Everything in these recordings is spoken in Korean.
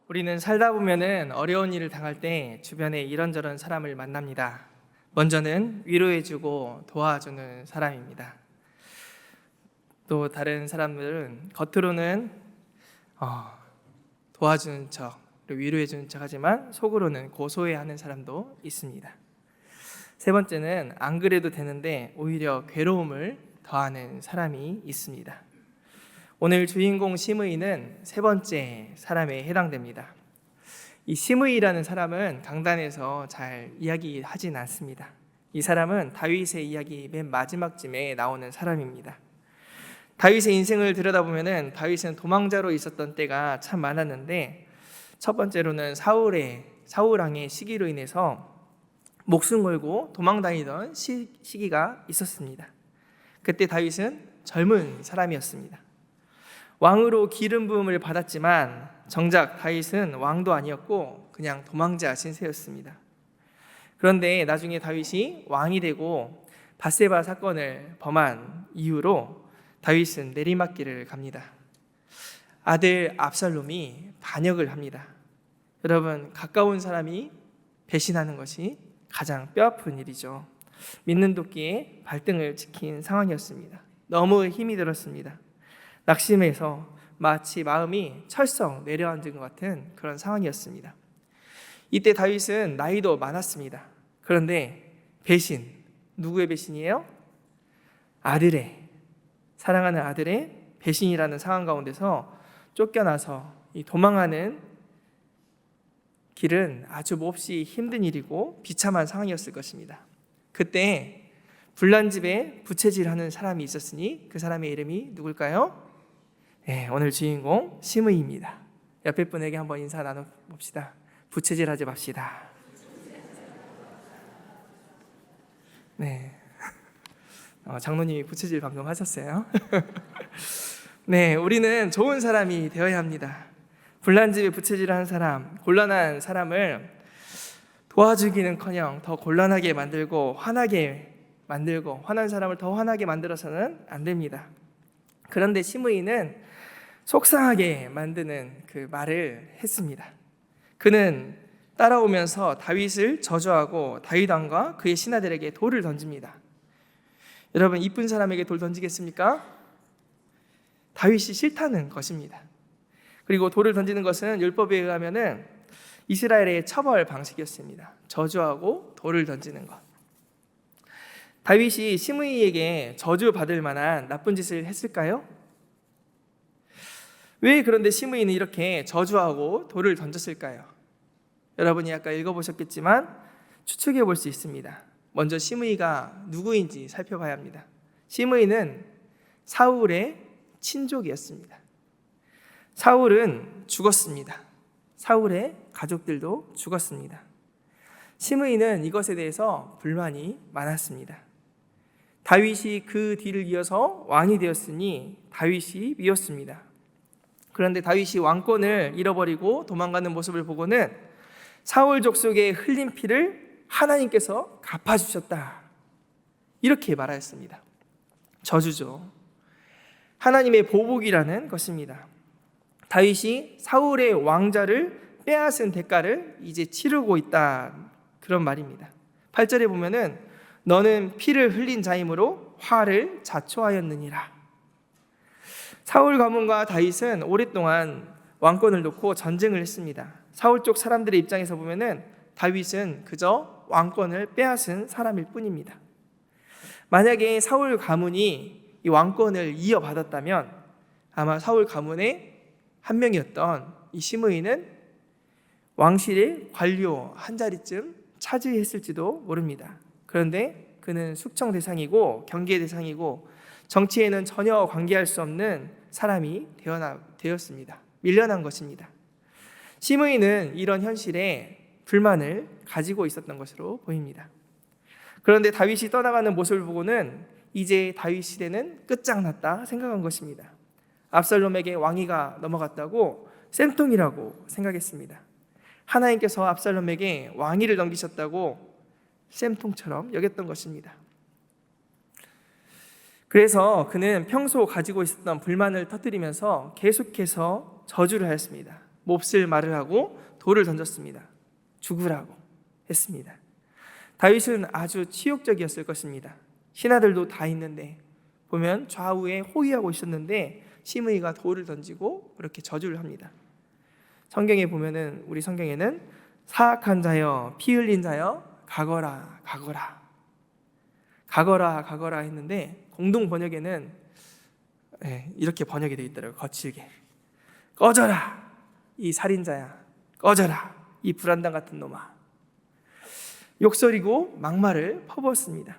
우리는 살다 보면은 어려운 일을 당할 때 주변에 이런저런 사람을 만납니다. 먼저는 위로해주고 도와주는 사람입니다. 또 다른 사람들은 겉으로는 도와주는 척, 위로해주는 척 하지만 속으로는 고소해하는 사람도 있습니다. 세 번째는 안 그래도 되는데 오히려 괴로움을 더하는 사람이 있습니다. 오늘 주인공 시므이는 세 번째 사람에 해당됩니다. 이 시므이라는 사람은 강단에서 잘 이야기하진 않습니다. 이 사람은 다윗의 이야기 맨 마지막쯤에 나오는 사람입니다. 다윗의 인생을 들여다보면 다윗은 도망자로 있었던 때가 참 많았는데, 첫 번째로는 사울 왕의 시기로 인해서 목숨 걸고 도망다니던 시기가 있었습니다. 그때 다윗은 젊은 사람이었습니다. 왕으로 기름 부음을 받았지만 정작 다윗은 왕도 아니었고 그냥 도망자 신세였습니다. 그런데 나중에 다윗이 왕이 되고 밧세바 사건을 범한 이후로 다윗은 내리막길을 갑니다. 아들 압살롬이 반역을 합니다. 여러분, 가까운 사람이 배신하는 것이 가장 뼈아픈 일이죠. 믿는 도끼에 발등을 찍힌 상황이었습니다. 너무 힘이 들었습니다. 낙심해서 마치 마음이 철썩 내려앉은 것 같은 그런 상황이었습니다. 이때 다윗은 나이도 많았습니다. 그런데 배신, 누구의 배신이에요? 사랑하는 아들의 배신이라는 상황 가운데서 쫓겨나서 이 도망하는 길은 아주 몹시 힘든 일이고 비참한 상황이었을 것입니다. 그때 불난집에 부채질하는 사람이 있었으니 그 사람의 이름이 누굴까요? 오늘 주인공 시므이입니다. 옆에 분에게 한번 인사 나눠봅시다. 부채질하지 맙시다. 네, 장로님이 부채질 방금 하셨어요. 네, 우리는 좋은 사람이 되어야 합니다. 불난집에 부채질하는 사람, 곤란한 사람을 도와주기는커녕 더 곤란하게 만들고 화난 사람을 더 화나게 만들어서는 안 됩니다. 그런데 시므이는 속상하게 만드는 그 말을 했습니다. 그는 따라오면서 다윗을 저주하고 다윗 왕과 그의 신하들에게 돌을 던집니다. 여러분, 이쁜 사람에게 돌 던지겠습니까? 다윗이 싫다는 것입니다. 그리고 돌을 던지는 것은 율법에 의하면은 이스라엘의 처벌 방식이었습니다. 저주하고 돌을 던지는 것. 다윗이 시므이에게 저주받을 만한 나쁜 짓을 했을까요? 왜 그런데 시므이는 이렇게 저주하고 돌을 던졌을까요? 여러분이 아까 읽어보셨겠지만 추측해 볼 수 있습니다. 먼저 시므이가 누구인지 살펴봐야 합니다. 시므이는 사울의 친족이었습니다. 사울은 죽었습니다. 사울의 가족들도 죽었습니다. 시므이는 이것에 대해서 불만이 많았습니다. 다윗이 그 뒤를 이어서 왕이 되었으니 다윗이 미웠습니다. 그런데 다윗이 왕권을 잃어버리고 도망가는 모습을 보고는 사울 족속의 흘린 피를 하나님께서 갚아주셨다, 이렇게 말하였습니다. 저주죠. 하나님의 보복이라는 것입니다. 다윗이 사울의 왕자를 빼앗은 대가를 이제 치르고 있다, 그런 말입니다. 8절에 보면은 너는 피를 흘린 자이므로 화를 자초하였느니라. 사울 가문과 다윗은 오랫동안 왕권을 놓고 전쟁을 했습니다. 사울 쪽 사람들의 입장에서 보면은 다윗은 그저 왕권을 빼앗은 사람일 뿐입니다. 만약에 사울 가문이 이 왕권을 이어받았다면 아마 사울 가문의 한 명이었던 이 시므이는 왕실의 관료 한 자리쯤 차지했을지도 모릅니다. 그런데 그는 숙청 대상이고 경계 대상이고 정치에는 전혀 관계할 수 없는 사람이 되었습니다. 밀려난 것입니다. 시므이는 이런 현실에 불만을 가지고 있었던 것으로 보입니다. 그런데 다윗이 떠나가는 모습을 보고는 이제 다윗 시대는 끝장났다 생각한 것입니다. 압살롬에게 왕위가 넘어갔다고 쌤통이라고 생각했습니다. 하나님께서 압살롬에게 왕위를 넘기셨다고 쌤통처럼 여겼던 것입니다. 그래서 그는 평소 가지고 있었던 불만을 터뜨리면서 계속해서 저주를 하였습니다. 몹쓸 말을 하고 돌을 던졌습니다. 죽으라고 했습니다. 다윗은 아주 치욕적이었을 것입니다. 신하들도 다 있는데 보면 좌우에 호위하고 있었는데 시므이가 돌을 던지고 그렇게 저주를 합니다. 성경에 보면은 우리 성경에는 사악한 자여 피 흘린 자여 가거라 가거라 가거라 가거라 했는데 공동 번역에는 이렇게 번역이 되어 있더라고요. 거칠게 꺼져라 이 살인자야, 꺼져라 이 불안당 같은 놈아. 욕설이고 막말을 퍼부었습니다.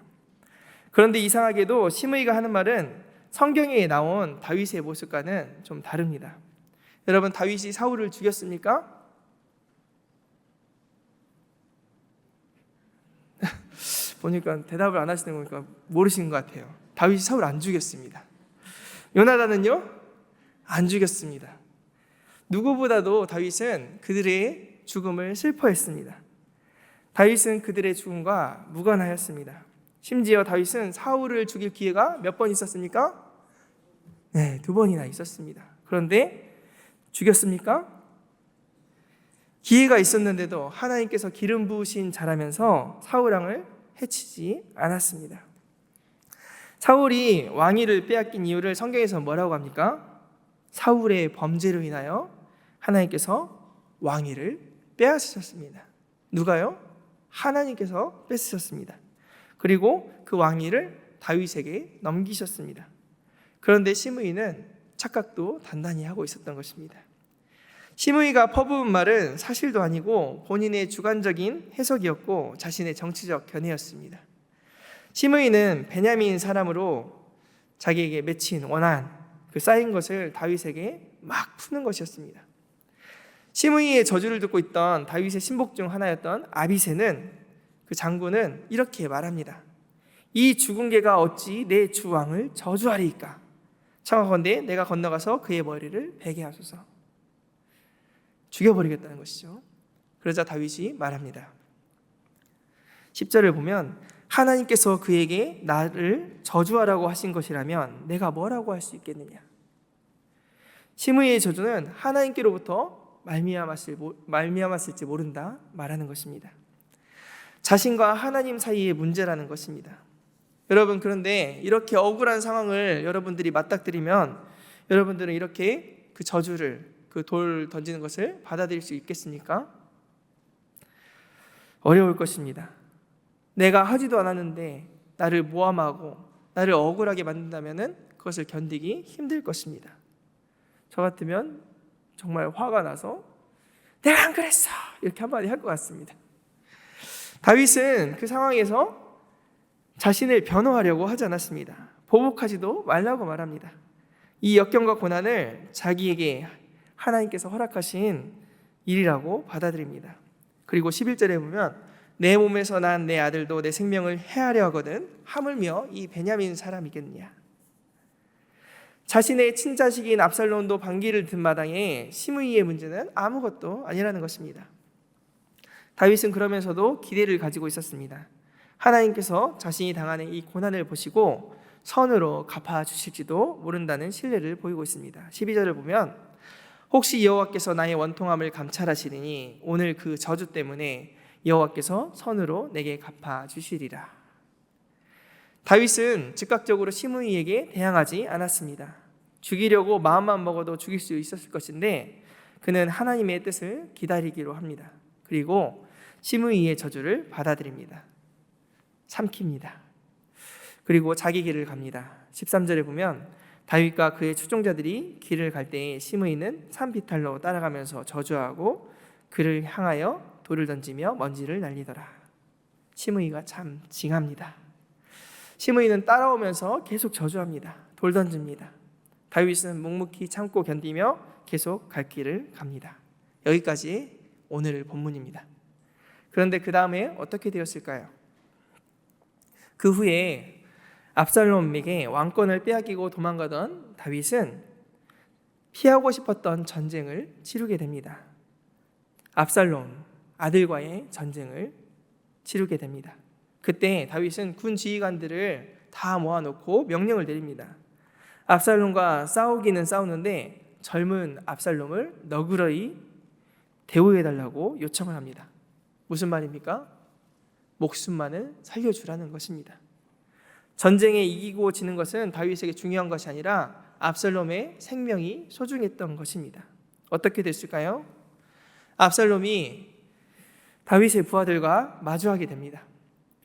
그런데 이상하게도 시므이가 하는 말은 성경에 나온 다윗의 모습과는 좀 다릅니다. 여러분, 다윗이 사울을 죽였습니까? 보니까 대답을 안 하시는 거니까 모르시는 것 같아요. 다윗이 사울 안 죽였습니다. 요나단은요? 안 죽였습니다. 누구보다도 다윗은 그들의 죽음을 슬퍼했습니다. 다윗은 그들의 죽음과 무관하였습니다. 심지어 다윗은 사울을 죽일 기회가 몇 번 있었습니까? 네, 2번이나 있었습니다. 그런데 죽였습니까? 기회가 있었는데도 하나님께서 기름 부으신 자라면서 사울 왕을 해치지 않았습니다. 사울이 왕위를 빼앗긴 이유를 성경에서 뭐라고 합니까? 사울의 범죄로 인하여 하나님께서 왕위를 빼앗으셨습니다. 누가요? 하나님께서 뺏으셨습니다. 그리고 그 왕위를 다윗에게 넘기셨습니다. 그런데 시므이는 착각도 단단히 하고 있었던 것입니다. 시므이가 퍼부은 말은 사실도 아니고 본인의 주관적인 해석이었고 자신의 정치적 견해였습니다. 시므이는 베냐민 사람으로 자기에게 맺힌 원한, 그 쌓인 것을 다윗에게 막 푸는 것이었습니다. 시므이의 저주를 듣고 있던 다윗의 신복 중 하나였던 아비새는, 그 장군은 이렇게 말합니다. 이 죽은 개가 어찌 내 주 왕을 저주하리이까? 청하건대 내가 건너가서 그의 머리를 베게 하소서. 죽여버리겠다는 것이죠. 그러자 다윗이 말합니다. 10절을 보면 하나님께서 그에게 나를 저주하라고 하신 것이라면 내가 뭐라고 할 수 있겠느냐. 시므이의 저주는 하나님께로부터 말미암았을지 모른다 말하는 것입니다. 자신과 하나님 사이의 문제라는 것입니다. 여러분, 그런데 이렇게 억울한 상황을 여러분들이 맞닥뜨리면 여러분들은 이렇게 그 저주를, 그 돌 던지는 것을 받아들일 수 있겠습니까? 어려울 것입니다. 내가 하지도 않았는데 나를 모함하고 나를 억울하게 만든다면 그것을 견디기 힘들 것입니다. 저 같으면 정말 화가 나서 내가 안 그랬어 이렇게 한마디 할 것 같습니다. 다윗은 그 상황에서 자신을 변호하려고 하지 않았습니다. 보복하지도 말라고 말합니다. 이 역경과 고난을 자기에게 하나님께서 허락하신 일이라고 받아들입니다. 그리고 11절에 보면 내 몸에서 난 내 아들도 내 생명을 해하려 하거든 하물며 이 베냐민 사람이겠느냐. 자신의 친자식인 압살롬도 반기를 든 마당에 시므이의 문제는 아무것도 아니라는 것입니다. 다윗은 그러면서도 기대를 가지고 있었습니다. 하나님께서 자신이 당하는 이 고난을 보시고 선으로 갚아주실지도 모른다는 신뢰를 보이고 있습니다. 12절을 보면 혹시 여호와께서 나의 원통함을 감찰하시리니 오늘 그 저주 때문에 여호와께서 선으로 내게 갚아주시리라. 다윗은 즉각적으로 시므이에게 대항하지 않았습니다. 죽이려고 마음만 먹어도 죽일 수 있었을 것인데 그는 하나님의 뜻을 기다리기로 합니다. 그리고 시므이의 저주를 받아들입니다. 삼킵니다. 그리고 자기 길을 갑니다. 13절에 보면 다윗과 그의 추종자들이 길을 갈 때에 시므이는 산비탈로 따라가면서 저주하고 그를 향하여 돌을 던지며 먼지를 날리더라. 시므이가 참 징합니다. 시므이는 따라오면서 계속 저주합니다. 돌 던집니다. 다윗은 묵묵히 참고 견디며 계속 갈 길을 갑니다. 여기까지 오늘 본문입니다. 그런데 그 다음에 어떻게 되었을까요? 그 후에 압살롬에게 왕권을 빼앗기고 도망가던 다윗은 피하고 싶었던 전쟁을 치르게 됩니다. 압살롬 아들과의 전쟁을 치르게 됩니다. 그때 다윗은 군 지휘관들을 다 모아놓고 명령을 내립니다. 압살롬과 싸우기는 싸우는데 젊은 압살롬을 너그러이 대우해달라고 요청을 합니다. 무슨 말입니까? 목숨만을 살려주라는 것입니다. 전쟁에 이기고 지는 것은 다윗에게 중요한 것이 아니라 압살롬의 생명이 소중했던 것입니다. 어떻게 됐을까요? 압살롬이 다윗의 부하들과 마주하게 됩니다.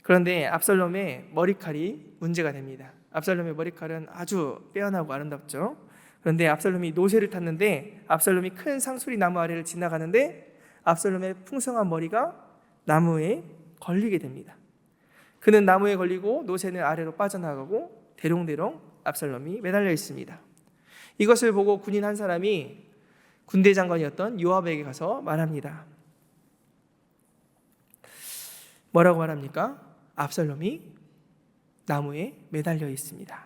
그런데 압살롬의 머리칼이 문제가 됩니다. 압살롬의 머리칼은 아주 빼어나고 아름답죠. 그런데 압살롬이 노새를 탔는데 압살롬이 큰 상수리 나무 아래를 지나가는데 압살롬의 풍성한 머리가 나무에 걸리게 됩니다. 그는 나무에 걸리고 노새는 아래로 빠져나가고 대롱대롱 압살롬이 매달려 있습니다. 이것을 보고 군인 한 사람이 군대 장관이었던 요압에게 가서 말합니다. 뭐라고 말합니까? 압살롬이 나무에 매달려 있습니다.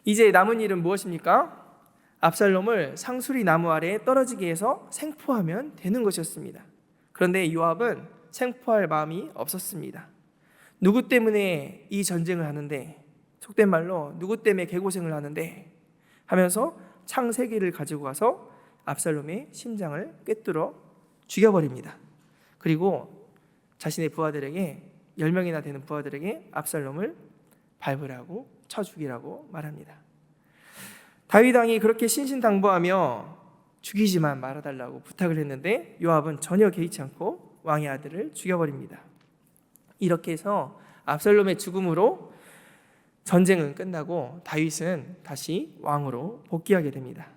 이제 남은 일은 무엇입니까? 압살롬을 상수리 나무 아래에 떨어지게 해서 생포하면 되는 것이었습니다. 그런데 요압은 생포할 마음이 없었습니다. 누구 때문에 이 전쟁을 하는데, 속된 말로 누구 때문에 개고생을 하는데 하면서 창 3개를 가지고 가서 압살롬의 심장을 꿰뚫어 죽여버립니다. 그리고 자신의 부하들에게 10명이나 되는 부하들에게 압살롬을 밟으라고 쳐 죽이라고 말합니다. 다윗 왕이 그렇게 신신당부하며 죽이지만 말아달라고 부탁을 했는데 요압은 전혀 개의치 않고 왕의 아들을 죽여버립니다. 이렇게 해서 압살롬의 죽음으로 전쟁은 끝나고 다윗은 다시 왕으로 복귀하게 됩니다.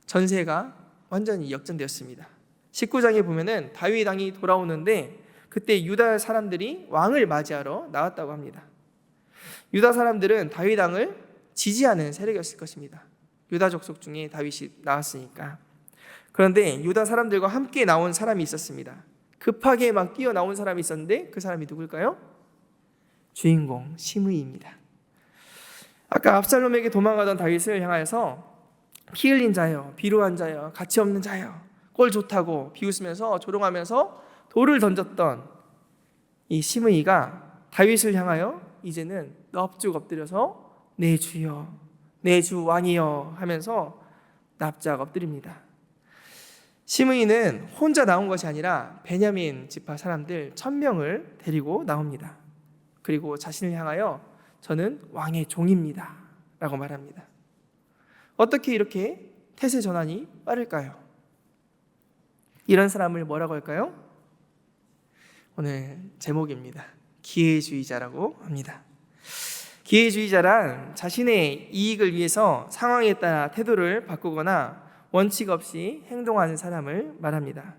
전세가 완전히 역전되었습니다. 19장에 보면은 다윗 왕이 돌아오는데 그때 유다 사람들이 왕을 맞이하러 나왔다고 합니다. 유다 사람들은 다윗 왕을 지지하는 세력이었을 것입니다. 유다 족속 중에 다윗이 나왔으니까. 그런데 유다 사람들과 함께 나온 사람이 있었습니다. 급하게 막 뛰어나온 사람이 있었는데 그 사람이 누굴까요? 주인공 시므이입니다. 아까 압살롬에게 도망가던 다윗을 향하여서 피 흘린 자여, 비루한 자여, 가치 없는 자여, 꼴 좋다고 비웃으면서 조롱하면서 돌을 던졌던 이 시므이가 다윗을 향하여 이제는 넙죽 엎드려서 내 주여, 내 주 왕이여 하면서 납작 엎드립니다. 시므이는 혼자 나온 것이 아니라 베냐민 지파 사람들 1000명을 데리고 나옵니다. 그리고 자신을 향하여 저는 왕의 종입니다 라고 말합니다. 어떻게 이렇게 태세 전환이 빠를까요? 이런 사람을 뭐라고 할까요? 오늘 제목입니다. 기회주의자라고 합니다. 기회주의자란 자신의 이익을 위해서 상황에 따라 태도를 바꾸거나 원칙 없이 행동하는 사람을 말합니다.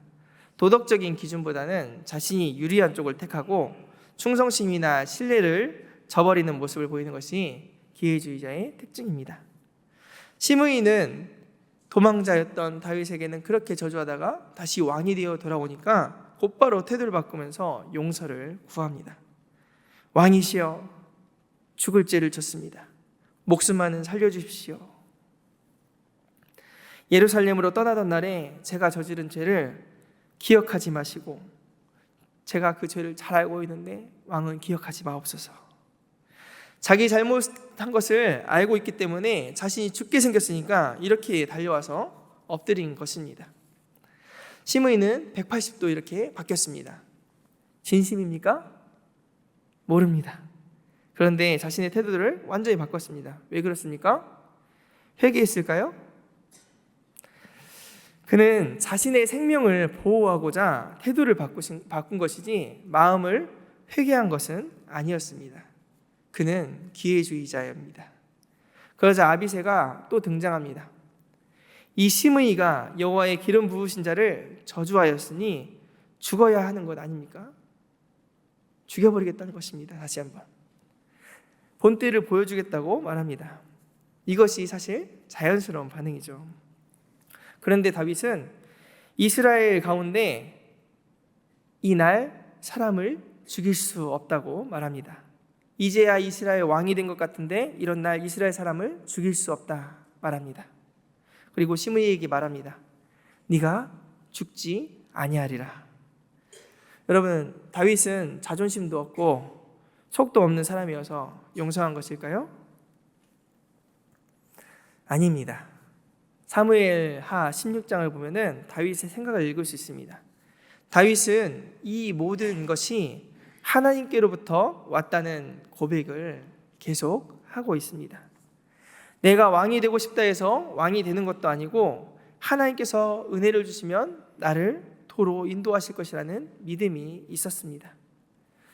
도덕적인 기준보다는 자신이 유리한 쪽을 택하고 충성심이나 신뢰를 저버리는 모습을 보이는 것이 기회주의자의 특징입니다. 시므이는 도망자였던 다윗에게는 그렇게 저주하다가 다시 왕이 되어 돌아오니까 곧바로 태도를 바꾸면서 용서를 구합니다. 왕이시여, 죽을 죄를 졌습니다. 목숨만은 살려주십시오. 예루살렘으로 떠나던 날에 제가 저지른 죄를 기억하지 마시고, 제가 그 죄를 잘 알고 있는데 왕은 기억하지 마옵소서. 자기 잘못한 것을 알고 있기 때문에 자신이 죽게 생겼으니까 이렇게 달려와서 엎드린 것입니다. 시므이는 180도 이렇게 바뀌었습니다. 진심입니까? 모릅니다. 그런데 자신의 태도를 완전히 바꿨습니다. 왜 그렇습니까? 회개했을까요? 그는 자신의 생명을 보호하고자 태도를 바꾼 것이지 마음을 회개한 것은 아니었습니다. 그는 기회주의자입니다. 그러자 아비새가 또 등장합니다. 이 시므이가 여호와의 기름 부으신 자를 저주하였으니 죽어야 하는 것 아닙니까? 죽여버리겠다는 것입니다. 다시 한번 본때를 보여주겠다고 말합니다. 이것이 사실 자연스러운 반응이죠. 그런데 다윗은 이스라엘 가운데 이날 사람을 죽일 수 없다고 말합니다. 이제야 이스라엘 왕이 된 것 같은데 이런 날 이스라엘 사람을 죽일 수 없다 말합니다. 그리고 시므이에게 말합니다. 네가 죽지 아니하리라. 여러분, 다윗은 자존심도 없고 속도 없는 사람이어서 용서한 것일까요? 아닙니다. 사무엘하 16장을 보면은 다윗의 생각을 읽을 수 있습니다. 다윗은 이 모든 것이 하나님께로부터 왔다는 고백을 계속 하고 있습니다. 내가 왕이 되고 싶다 해서 왕이 되는 것도 아니고 하나님께서 은혜를 주시면 나를 도로 인도하실 것이라는 믿음이 있었습니다.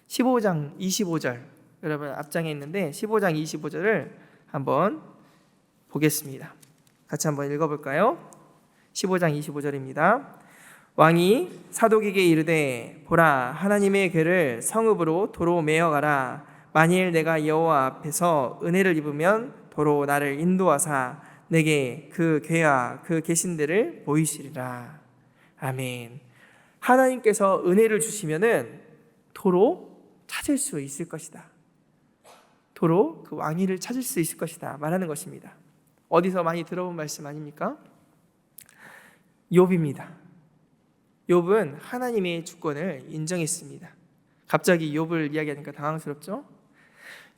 15장 25절, 여러분 앞장에 있는데 15장 25절을 한번 보겠습니다. 같이 한번 읽어볼까요? 15장 25절입니다. 왕이 사독에게 이르되 보라, 하나님의 궤를 성읍으로 도로 메어가라. 만일 내가 여호와 앞에서 은혜를 입으면 도로 나를 인도하사 내게 그 궤와 그 계신들을 보이시리라. 아멘. 하나님께서 은혜를 주시면은 도로 찾을 수 있을 것이다. 도로 그 왕위를 찾을 수 있을 것이다 말하는 것입니다. 어디서 많이 들어본 말씀 아닙니까? 욥입니다. 욥은 하나님의 주권을 인정했습니다. 갑자기 욥을 이야기하니까 당황스럽죠?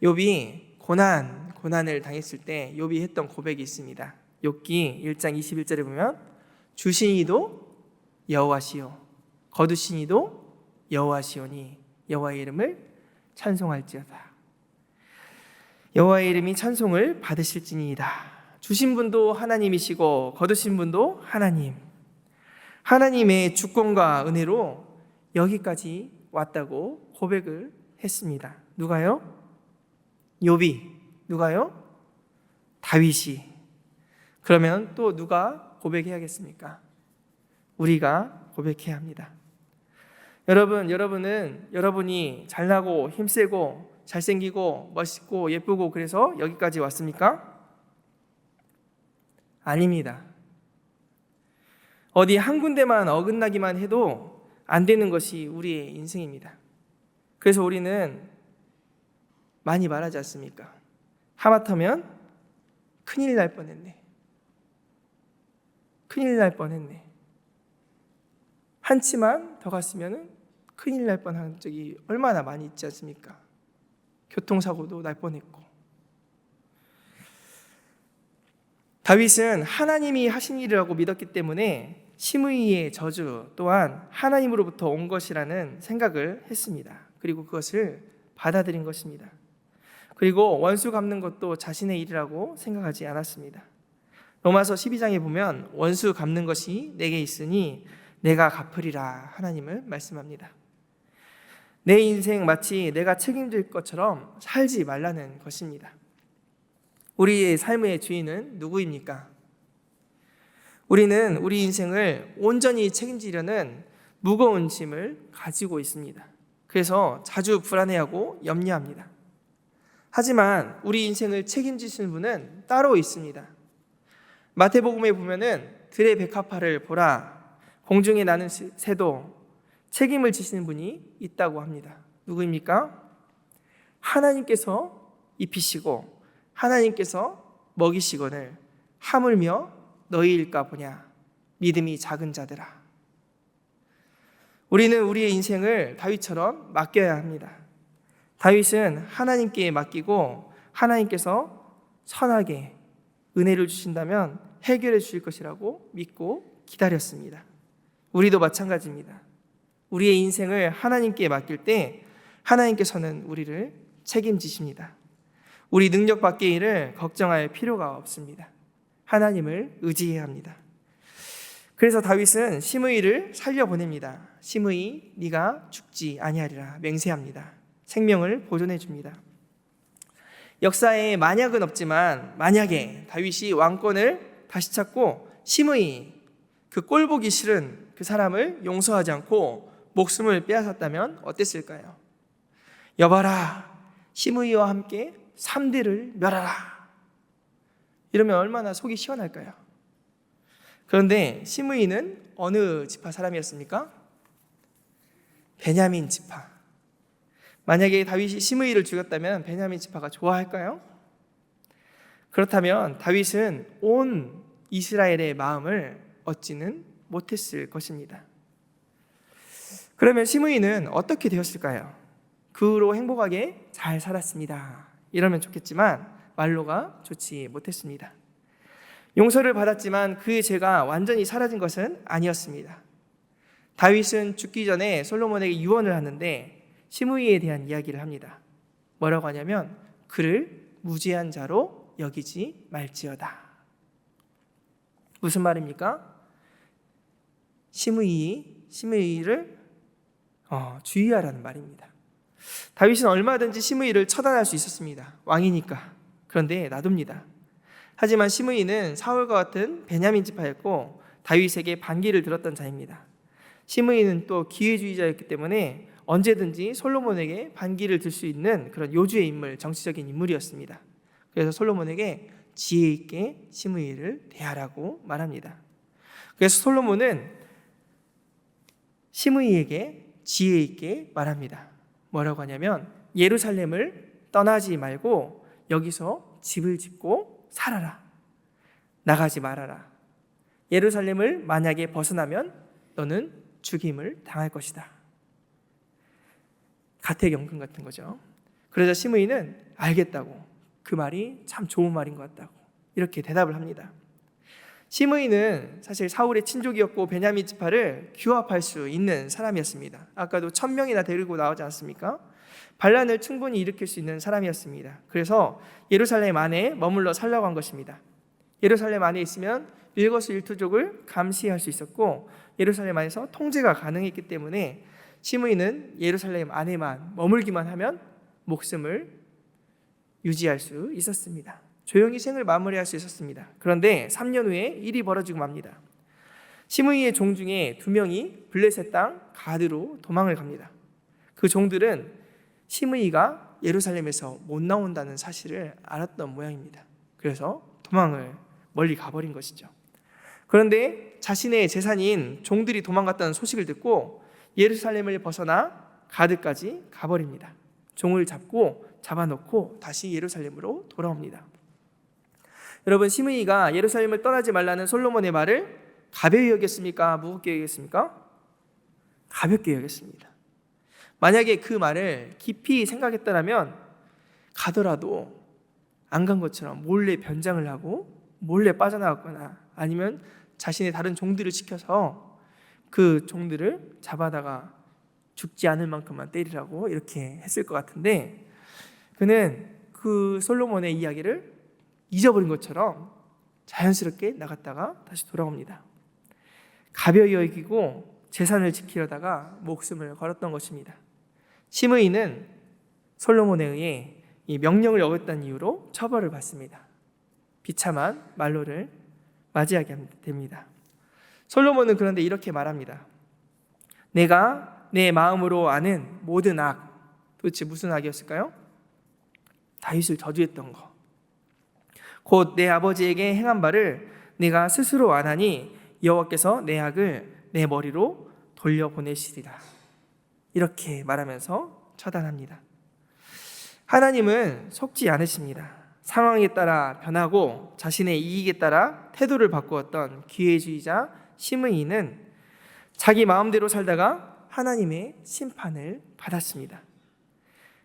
욥이 고난을 당했을 때 욥이 했던 고백이 있습니다. 욥기 1장 21절에 보면 주신 이도 여호와시요 거두신 이도 여호와시오니 여호와의 이름을 찬송할지어다. 여호와의 이름이 찬송을 받으실지니이다. 주신 분도 하나님이시고 거두신 분도 하나님. 하나님의 주권과 은혜로 여기까지 왔다고 고백을 했습니다. 누가요? 욥이. 누가요? 다윗이. 그러면 또 누가 고백해야겠습니까? 우리가 고백해야 합니다. 여러분은 여러분이 잘나고 힘세고 잘생기고 멋있고 예쁘고 그래서 여기까지 왔습니까? 아닙니다. 어디 한 군데만 어긋나기만 해도 안 되는 것이 우리의 인생입니다. 그래서 우리는 많이 말하지 않습니까? 하마터면 큰일 날 뻔했네. 큰일 날 뻔했네. 한치만 더 갔으면 큰일 날 뻔한 적이 얼마나 많이 있지 않습니까? 교통사고도 날 뻔했고. 다윗은 하나님이 하신 일이라고 믿었기 때문에 심의의 저주 또한 하나님으로부터 온 것이라는 생각을 했습니다. 그리고 그것을 받아들인 것입니다. 그리고 원수 갚는 것도 자신의 일이라고 생각하지 않았습니다. 로마서 12장에 보면 원수 갚는 것이 내게 있으니 내가 갚으리라 하나님을 말씀합니다. 내 인생 마치 내가 책임질 것처럼 살지 말라는 것입니다. 우리의 삶의 주인은 누구입니까? 우리는 우리 인생을 온전히 책임지려는 무거운 짐을 가지고 있습니다. 그래서 자주 불안해하고 염려합니다. 하지만 우리 인생을 책임지시는 분은 따로 있습니다. 마태복음에 보면은 들의 백합화를 보라, 공중에 나는 새도, 책임을 지시는 분이 있다고 합니다. 누구입니까? 하나님께서 입히시고 하나님께서 먹이시거늘 하물며 너희일까 보냐 믿음이 작은 자들아. 우리는 우리의 인생을 다윗처럼 맡겨야 합니다. 다윗은 하나님께 맡기고 하나님께서 선하게 은혜를 주신다면 해결해 주실 것이라고 믿고 기다렸습니다. 우리도 마찬가지입니다. 우리의 인생을 하나님께 맡길 때 하나님께서는 우리를 책임지십니다. 우리 능력 밖의 일을 걱정할 필요가 없습니다. 하나님을 의지해야 합니다. 그래서 다윗은 시므이를 살려보냅니다. 시므이 네가 죽지 아니하리라 맹세합니다. 생명을 보존해 줍니다. 역사에 만약은 없지만 만약에 다윗이 왕권을 다시 찾고 시므이 그 꼴보기 싫은 그 사람을 용서하지 않고 목숨을 빼앗았다면 어땠을까요? 여봐라 시므이와 함께 3대를 멸하라. 이러면 얼마나 속이 시원할까요? 그런데 시므이는 어느 지파 사람이었습니까? 베냐민 지파. 만약에 다윗이 시므이를 죽였다면 베냐민 지파가 좋아할까요? 그렇다면 다윗은 온 이스라엘의 마음을 얻지는 못했을 것입니다. 그러면 시므이는 어떻게 되었을까요? 그 후로 행복하게 잘 살았습니다. 이러면 좋겠지만 말로가 좋지 못했습니다. 용서를 받았지만 그의 죄가 완전히 사라진 것은 아니었습니다. 다윗은 죽기 전에 솔로몬에게 유언을 하는데 시므이에 대한 이야기를 합니다. 뭐라고 하냐면 그를 무죄한 자로 여기지 말지어다. 무슨 말입니까? 시므이를 주의하라는 말입니다. 다윗은 얼마든지 시므이를 처단할 수 있었습니다. 왕이니까. 그런데 놔둡니다. 하지만 시므이는 사울과 같은 베냐민 지파였고 다윗에게 반기를 들었던 자입니다. 시므이는 또 기회주의자였기 때문에 언제든지 솔로몬에게 반기를 들 수 있는 그런 요주의 인물, 정치적인 인물이었습니다. 그래서 솔로몬에게 지혜 있게 시므이를 대하라고 말합니다. 그래서 솔로몬은 시므이에게 지혜 있게 말합니다. 뭐라고 하냐면 예루살렘을 떠나지 말고 여기서 집을 짓고 살아라. 나가지 말아라. 예루살렘을 만약에 벗어나면 너는 죽임을 당할 것이다. 가택연금 같은 거죠. 그러자 시므이는 알겠다고, 그 말이 참 좋은 말인 것 같다고 이렇게 대답을 합니다. 시므이는 사실 사울의 친족이었고 베냐민 지파를 규합할 수 있는 사람이었습니다. 아까도 1000명이나 데리고 나오지 않습니까? 반란을 충분히 일으킬 수 있는 사람이었습니다. 그래서 예루살렘 안에 머물러 살려고 한 것입니다. 예루살렘 안에 있으면 일거수일투족을 감시할 수 있었고 예루살렘 안에서 통제가 가능했기 때문에 시므이는 예루살렘 안에만 머물기만 하면 목숨을 유지할 수 있었습니다. 조용히 생을 마무리할 수 있었습니다. 그런데 3년 후에 일이 벌어지고 맙니다. 시므이의 종 중에 2명이 블레셋 땅 가드로 도망을 갑니다. 그 종들은 시므이가 예루살렘에서 못 나온다는 사실을 알았던 모양입니다. 그래서 도망을 멀리 가버린 것이죠. 그런데 자신의 재산인 종들이 도망갔다는 소식을 듣고 예루살렘을 벗어나 가드까지 가버립니다. 종을 잡아놓고 다시 예루살렘으로 돌아옵니다. 여러분, 시므이가 예루살렘을 떠나지 말라는 솔로몬의 말을 가벼이 여겼습니까? 무겁게 여겼습니까? 가볍게 여겼습니다. 만약에 그 말을 깊이 생각했다면 가더라도 안 간 것처럼 몰래 변장을 하고 몰래 빠져나갔거나 아니면 자신의 다른 종들을 시켜서 그 종들을 잡아다가 죽지 않을 만큼만 때리라고 이렇게 했을 것 같은데 그는 그 솔로몬의 이야기를 잊어버린 것처럼 자연스럽게 나갔다가 다시 돌아옵니다. 가벼이 여기고 재산을 지키려다가 목숨을 걸었던 것입니다. 시므이는 솔로몬에 의해 이 명령을 어겼다는 이유로 처벌을 받습니다. 비참한 말로를 맞이하게 됩니다. 솔로몬은 그런데 이렇게 말합니다. 내가 내 마음으로 아는 모든 악, 도대체 무슨 악이었을까요? 다윗을 저주했던 것, 곧 내 아버지에게 행한 바를 내가 스스로 안하니 여호와께서 내 악을 내 머리로 돌려보내시리라. 이렇게 말하면서 처단합니다. 하나님은 속지 않으십니다. 상황에 따라 변하고 자신의 이익에 따라 태도를 바꾸었던 기회주의자 시므이는 자기 마음대로 살다가 하나님의 심판을 받았습니다.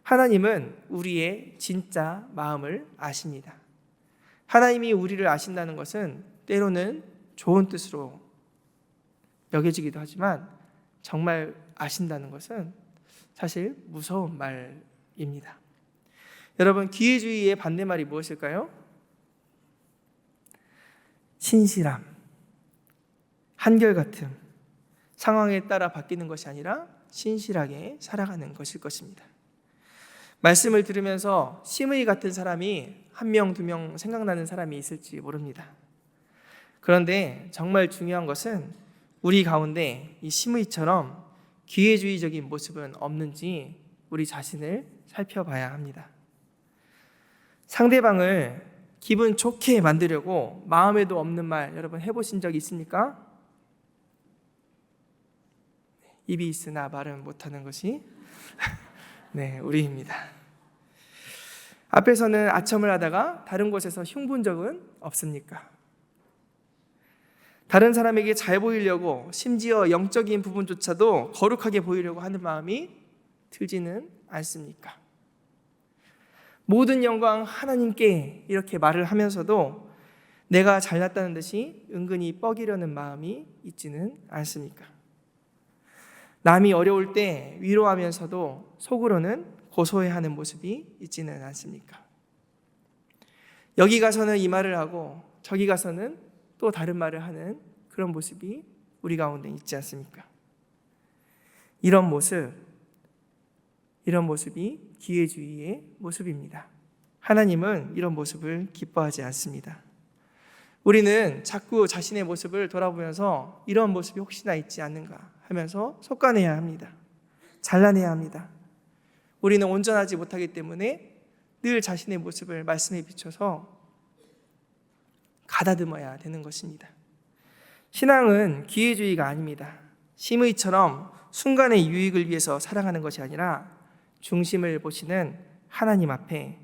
하나님은 우리의 진짜 마음을 아십니다. 하나님이 우리를 아신다는 것은 때로는 좋은 뜻으로 여겨지기도 하지만 정말 아신다는 것은 사실 무서운 말입니다. 여러분, 기회주의의 반대말이 무엇일까요? 신실함, 한결같음, 상황에 따라 바뀌는 것이 아니라 신실하게 살아가는 것일 것입니다. 말씀을 들으면서 시므이 같은 사람이 1명, 2명 생각나는 사람이 있을지 모릅니다. 그런데 정말 중요한 것은 우리 가운데 이 시므이처럼 기회주의적인 모습은 없는지 우리 자신을 살펴봐야 합니다. 상대방을 기분 좋게 만들려고 마음에도 없는 말 여러분 해보신 적 있습니까? 입이 있으나 말은 못하는 것이 네, 우리입니다. 앞에서는 아첨을 하다가 다른 곳에서 흉본 적은 없습니까? 다른 사람에게 잘 보이려고 심지어 영적인 부분조차도 거룩하게 보이려고 하는 마음이 들지는 않습니까? 모든 영광 하나님께 이렇게 말을 하면서도 내가 잘났다는 듯이 은근히 뻐기려는 마음이 있지는 않습니까? 남이 어려울 때 위로하면서도 속으로는 고소해하는 모습이 있지는 않습니까? 여기 가서는 이 말을 하고 저기 가서는 또 다른 말을 하는 그런 모습이 우리 가운데 있지 않습니까? 이런 모습이 기회주의의 모습입니다. 하나님은 이런 모습을 기뻐하지 않습니다. 우리는 자꾸 자신의 모습을 돌아보면서 이런 모습이 혹시나 있지 않는가 하면서 속아내야 합니다. 잘라내야 합니다. 우리는 온전하지 못하기 때문에 늘 자신의 모습을 말씀에 비춰서 가다듬어야 되는 것입니다. 신앙은 기회주의가 아닙니다. 심의처럼 순간의 유익을 위해서 살아가는 것이 아니라 중심을 보시는 하나님 앞에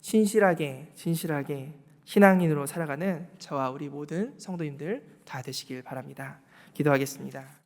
진실하게 신앙인으로 살아가는 저와 우리 모든 성도님들 다 되시길 바랍니다. 기도하겠습니다.